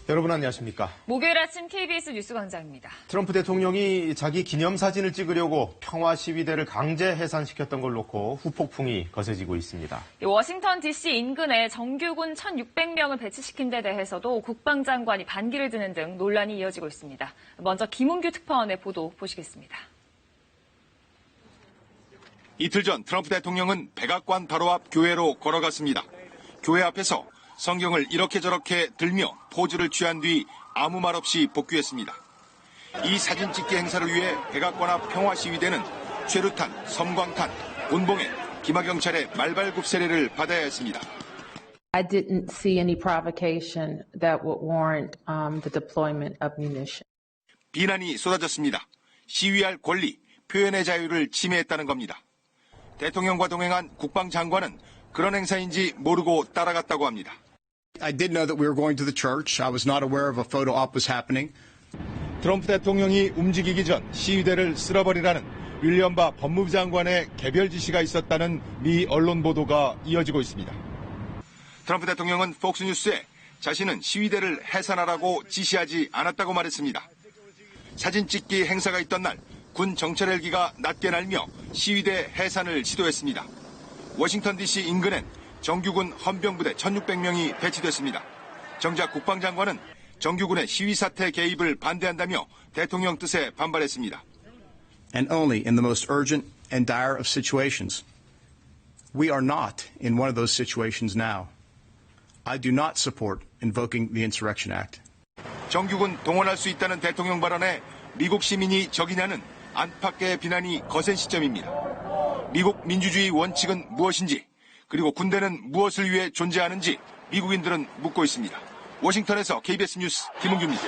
여러분 안녕하십니까? 목요일 아침 KBS 뉴스광장입니다. 트럼프 대통령이 자기 기념사진을 찍으려고 평화 시위대를 강제 해산시켰던 걸 놓고 후폭풍이 거세지고 있습니다. 워싱턴 DC 인근에 정규군 1,600명을 배치시킨 데 대해서도 국방장관이 반기를 드는 등 논란이 이어지고 있습니다. 먼저 김은규 특파원의 보도 보시겠습니다. 이틀 전 트럼프 대통령은 백악관 바로 앞 교회로 걸어갔습니다. 교회 앞에서 성경을 이렇게 저렇게 들며 포즈를 취한 뒤 아무 말 없이 복귀했습니다. 이 사진 찍기 행사를 위해 백악관 앞 평화시위대는 최루탄, 섬광탄, 곤봉에 기마경찰의 말발굽 세례를 받아야 했습니다. I didn't see any provocation that would warrant the deployment of munitions. 비난이 쏟아졌습니다. 시위할 권리, 표현의 자유를 침해했다는 겁니다. 대통령과 동행한 국방장관은 그런 행사인지 모르고 따라갔다고 합니다. I did know that we were going to the church. I was not aware of a photo op was happening. 트럼프 대통령이 움직이기 전 시위대를 쓸어버리라는 윌리엄 바 법무부 장관의 개별 지시가 있었다는 미 언론 보도가 이어지고 있습니다. 트럼프 대통령은 폭스뉴스에 자신은 시위대를 해산하라고 지시하지 않았다고 말했습니다. 사진 찍기 행사가 있던 날 군 정찰 헬기가 낮게 날며 시위대 해산을 시도했습니다. 워싱턴 DC 인근엔 정규군 헌병부대 1,600명이 배치됐습니다. 정작 국방장관은 정규군의 시위 사태 개입을 반대한다며 대통령 뜻에 반발했습니다. And only in the most urgent and dire of situations. We are not in one of those situations now. I do not support invoking the Insurrection Act. 정규군 동원할 수 있다는 대통령 발언에 미국 시민이 적이냐는 안팎의 비난이 거센 시점입니다. 미국 민주주의 원칙은 무엇인지 그리고 군대는 무엇을 위해 존재하는지 미국인들은 묻고 있습니다. 워싱턴에서 KBS 뉴스 김은규입니다.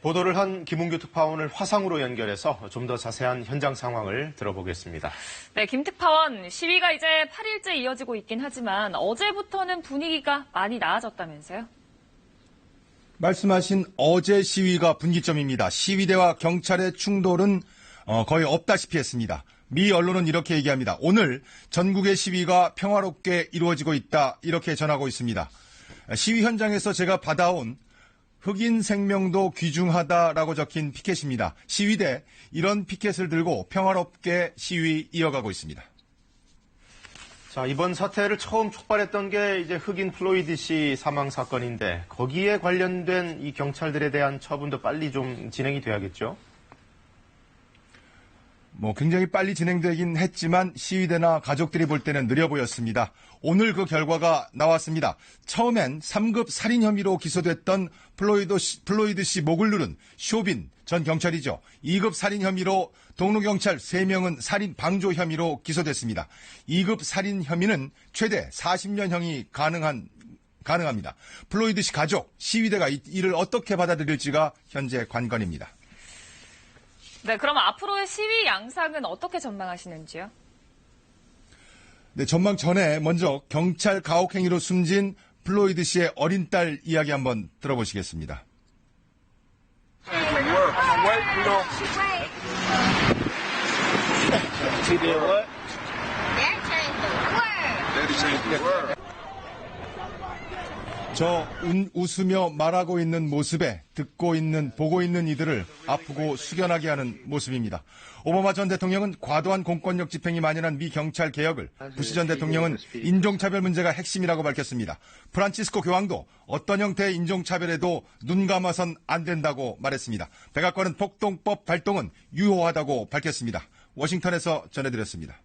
보도를 한 김은규 특파원을 화상으로 연결해서 좀 더 자세한 현장 상황을 들어보겠습니다. 네, 김 특파원, 시위가 이제 8일째 이어지고 있긴 하지만 어제부터는 분위기가 많이 나아졌다면서요? 말씀하신 어제 시위가 분기점입니다. 시위대와 경찰의 충돌은 거의 없다시피 했습니다. 미 언론은 이렇게 얘기합니다. 오늘 전국의 시위가 평화롭게 이루어지고 있다 이렇게 전하고 있습니다. 시위 현장에서 제가 받아온 흑인 생명도 귀중하다라고 적힌 피켓입니다. 시위대 이런 피켓을 들고 평화롭게 시위 이어가고 있습니다. 자, 이번 사태를 처음 촉발했던 게 이제 흑인 플로이드 씨 사망 사건인데 거기에 관련된 이 경찰들에 대한 처분도 빨리 좀 진행이 돼야겠죠? 굉장히 빨리 진행되긴 했지만 시위대나 가족들이 볼 때는 느려 보였습니다. 오늘 그 결과가 나왔습니다. 처음엔 3급 살인 혐의로 기소됐던 플로이드 씨 목을 누른 쇼빈 전 경찰이죠. 2급 살인 혐의로 동료경찰 3명은 살인 방조 혐의로 기소됐습니다. 2급 살인 혐의는 최대 40년형이 가능합니다. 플로이드 씨 가족, 시위대가 이를 어떻게 받아들일지가 현재 관건입니다. 네, 그럼 앞으로의 시위 양상은 어떻게 전망하시는지요? 네, 전망 전에 먼저 경찰 가혹 행위로 숨진 플로이드 씨의 어린 딸 이야기 한번 들어보시겠습니다. 저 웃으며 말하고 있는 모습에 듣고 있는, 보고 있는 이들을 아프고 숙연하게 하는 모습입니다. 오바마 전 대통령은 과도한 공권력 집행이 만연한 미 경찰 개혁을, 부시 전 대통령은 인종차별 문제가 핵심이라고 밝혔습니다. 프란치스코 교황도 어떤 형태의 인종차별에도 눈 감아선 안 된다고 말했습니다. 백악관은 폭동법 발동은 유효하다고 밝혔습니다. 워싱턴에서 전해드렸습니다.